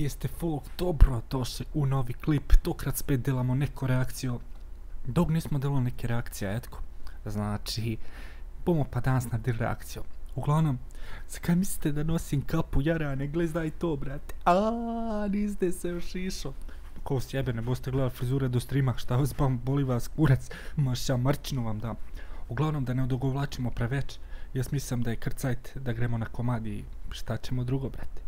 jeste folk, dobro došli u novi klip, tokrat spet delamo neko reakciju, dok nismo delali neke reakcije, etko, znači, bomo pa danas nadeli reakciju. Uglavnom, zakaj mislite da nosim kapu jarane, gledaj to, brate, niste se još išao. Ko sjebe, ne boste gledali frizure do streama, šta vas boli vas kurac, maša marčinu vam dam. Uglavnom, da ne odugovlačimo preveč, jas mislim da je krcajt da gremo na komad i šta ćemo drugo, brate.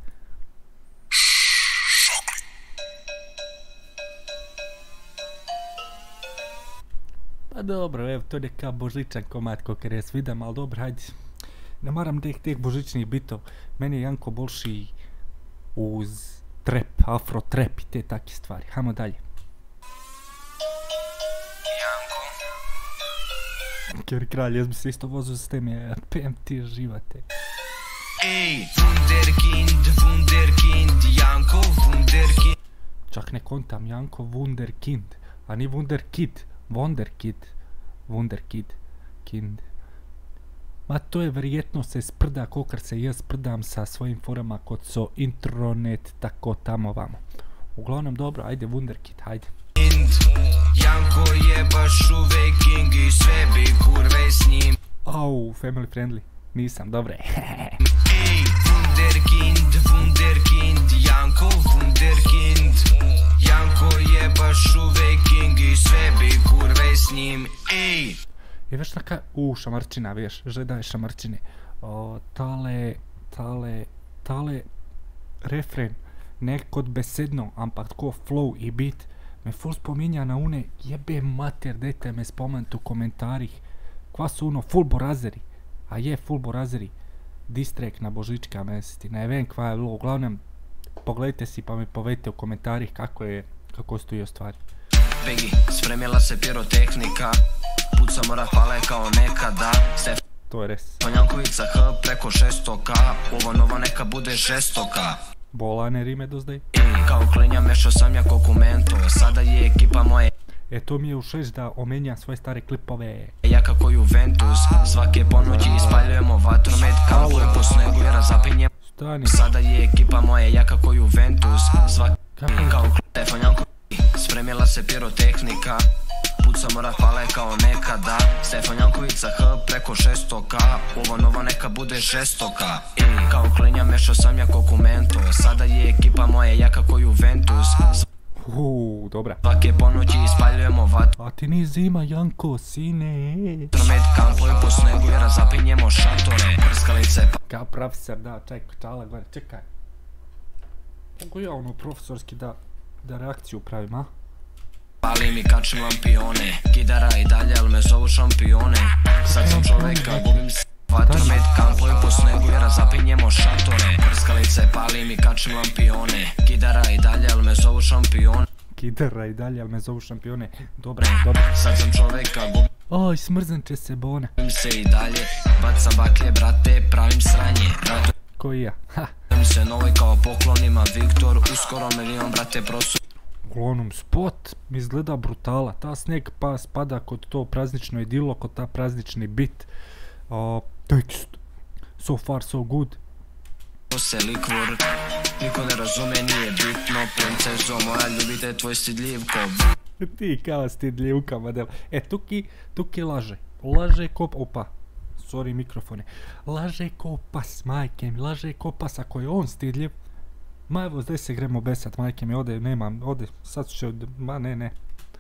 Pa dobro, evo, to je neka božičan komad kokar jas vidam, ali dobro, hajde. Ne maram teh božičnih bitov, meni je Janko bolši uz trap, afro trap i te takve stvari. Hajmo dalje. Kjeri kralj, jes bi se isto vozio s teme, PM ti živate. Ej, Wunderkind, Janko, Wunderkind. Čak ne kontam, Janko Wunderkind, a ni Wunderkid, Wunderkid, kind. Ma to je verjetno se sprda kokar se ja sprdam sa svojim forama kod so intronet tako tamo vamo. Uglavnom dobro, ajde Wunderkid, hajde. Janko je baš uvek king i sve bi kurve s njim. Au, family friendly, nisam, dobre. Ej, Wunderkind, Janko, Wunderkind. Janko je baš uvek king i sve bi kurve s njim. Ej. Je veš neka, šamarčina, veš, žedaj šamarčine. Tale refren, nekod besedno, ampak tako flow i beat, me ful spominja na une, jebe mater, dajte me spomenuti u komentarih, kva su ono, full borazeri, a je full borazeri, distrek na božička meseci, ne vem kva je bilo, uglavnom, pogledajte si pa mi povedite u komentarih kako stoji o stvari. Begi, spremila se pirotehnika, puca mora pale kao nekada. To je res. Jankovica H preko 600k, ovo nova neka bude žestoka. Bolane rime dozdaj. Kao klinja mešao sam ja kokumento, sada je ekipa moje. E to mi je u 6 da omenja svoje stare klipove. Ja kako Juventus, svake ponoći ispaljujemo vatromet, kampluje po snegu i razapinje. Stani. Sada je ekipa moje, ja kako Juventus, svake kao Stefan Janković. Spremila se pirotehnika, puca mora pale kao nekada. Stefan Jankovica H preko 600k, ovo nova neka bude žestoka. Kao klinja mešao sam ja kokumento, sada je ekipa moja jaka ko Juventus. Dobra. Svake ponoći ispaljujemo vatru. A ti ni zima, Janko, sine. Vatromet, kampluje po snegu i razapinjemo šatore. Prskalice pa... Kao profesor, da, čala, gledaj, čekaj. Mogu ja ono profesorski da reakciju pravim, a? Palim i kačim lampione, kidara i dalje, al me zovu šampione. Sad sam čoveka, gubim se. Vatromet, kampluje po snegu i razapinjemo šatore. Prskalice palim i kačim lampione, kidara i dalje, al me zovu šampione. Kidara i dalje, al me zovu šampione. Dobra. Sad sam čoveka, gubim Oj, smrzan će se bona. se i dalje, bacam baklje, brate, pravim sranje. Koji ja, ha. Se novoj kao poklonima Viktor, uskoro milion, brate, prosu. Uglavnom, spot mi izgleda brutala. Ta sneg pa spada kod to praznično idilo, kod ta praznični bit. Tekst. So far, so good. Se likvor, niko ne razume, nije bitno. Princezo moja, ljubite tvoj stidljivko. Ti kao stidljivka, madel. E, tuki laže. Laže ko... Opa. Sorry, mikrofone. Laže ko pas, majke mi. Laže ko pas, ako je on stidljiv. Ma evo, zdaj se gremo besat, majke mi, ode, nemam, ode, sad će, ma ne.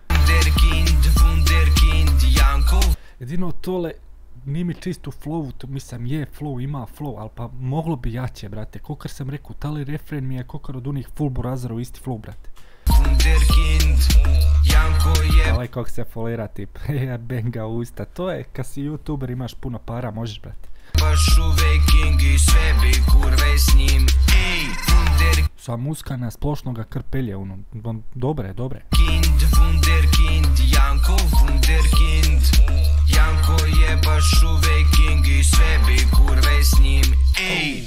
Wunderkind, Janko. Jedino tole, nije mi čisto flow, to mislim je flow, ima flow, ali pa moglo bi jače, brate. Kokar sam rekao, tali refren mi je kokar od onih full borazara u isti flow, brate. Wunderkind, Janko je... Ovaj kog se folira tip, benga usta, to je, kad si youtuber imaš puno para, možeš, brate. Baš uvek king i sve bi kurve s njim. Ej, Wunderkind, Sam uskana splošnoga krpelje, ono, dobre. Wunderkind, Janko, Wunderkind. Janko je baš uvek king i sve bi kurve s njim. Ej,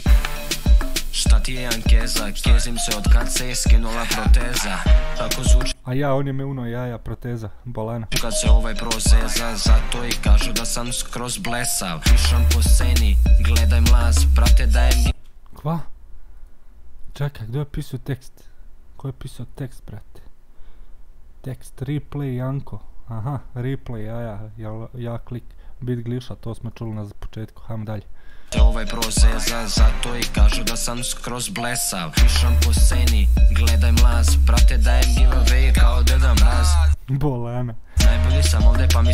šta ti je Jankeza, kezim se od kad se je skinula proteza. Tako zvuči A ja, on je me uno jaja proteza, bolana. kad se ovaj prozeza, zato i kažu da sam skroz blesav. Pišam po sceni, gledaj mlaz, brate dajem... Kva? Čekaj, kdo je pisao tekst? Ko je pisao tekst, brate? Tekst, replay, Janko. Aha, replay, ja klik. Bit gliša, to smo čuli na početku, hajmo dalje. Ovaj prozeza, zato i kažu da sam skroz blesav. Pišam po sceni, gledaj mlaz, brate dajem giveaway kao Deda Mraz. Bolana. Najbolji sam ovdje pa mi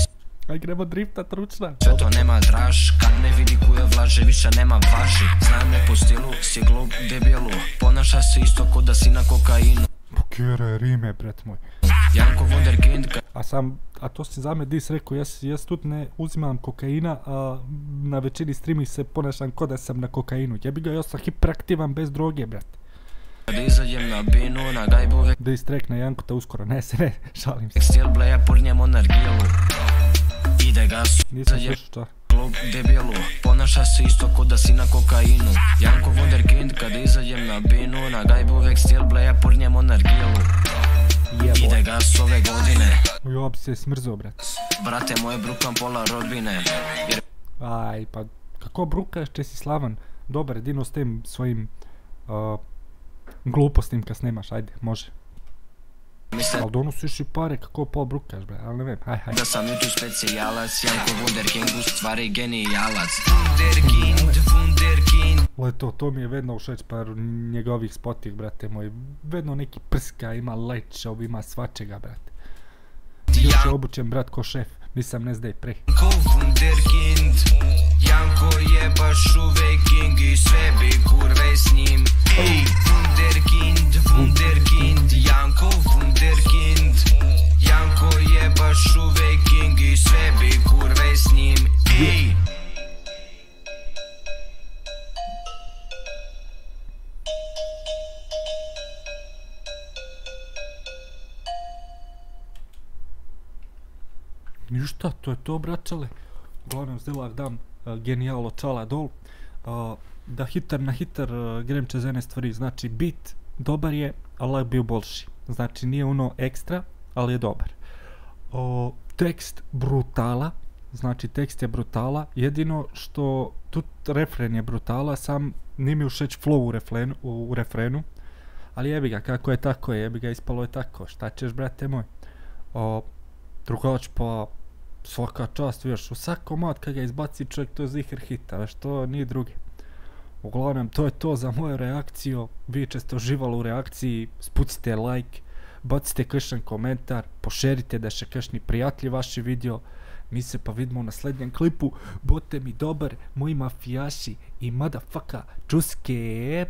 Aj gremo driftat ručna. sve to nema draž, kad me vidi kuje vlaže, više nema važi. Znam me po stilu, si glup, debilu, ponaša se isto ko da si na kokainu. Pokjera rime, bret moj. Janko Wunderkind. A to si za me dis rekao, jes tu ne uzimam kokaina, a na većini streamih se ponašam ko da sam na kokainu. Jebi ga, ja sam hiperaktivan bez droge, brate. Kad izađem na binu, na gajbu vek Da istrek na Janko ta uskoro, ne, šalim se. stil bleja, purnjemo nargilu. Ide gas, Nisam izađem slušao šta. glup, debilu, ponaša se isto ko da si na kokainu. Janko Wunderkind, kad izađem na binu, na gajbu uvek stil bleja, purnjemo nargilu. Ide gas ove godine, Ja bi se smrzao, brate. brate moje brukam pola rodbine. Jer Aj, pa kako brukaš, če si slavan? Dobar, jedino s tem svojim glupostim kad snemaš, ajde, može. misle Ali donosiš i pare, kako pa brukaš, bre, ali ne vem, haj. da sam YouTube specijalac, Janko Wunderkind u stvari genijalac. Wunderkind. Ale to mi je vedno ušeć par njegovih spotih, brate moj. Vedno neki prska, ima lečov, ima svačega, brate. Još je obučen, brat, ko šef, nisam ne zdaj pre. Janko Wunderkind, Janko je baš uvek king i sve bi kurve s njim. Ej, Wunderkind, Janko Wunderkind, Janko je baš uvek king i sve bi kurve s njim. Ej. Ništa, to je to, braćale. Uglavnom, zdjelav dam genijalo čala dol. Da hitar na hitar grem čez ene stvari. Znači, beat dobar je, ali je bio bolši. Znači, nije ono ekstra, ali je dobar. Tekst brutala. Znači, tekst je brutala. Jedino što tu refren je brutala, sam nije mi ušeć flow u refrenu. Ali jebi ga, kako je tako je, jebi ga, ispalo je tako. Šta ćeš, brate moj? Drugač pa svaka čast, vješ, u svako mat kad ga izbaci čovjek, to je ziher hita, veš, to nije drugi. Uglavnom, to je to za moju reakciju, vi često uživali u reakciji, spucite like, bacite kršan komentar, pošerite da še kršni prijatelji vaši video, mi se pa vidimo u naslednjem klipu, bote mi dobar, moji mafijaši i motherfucker, čuske!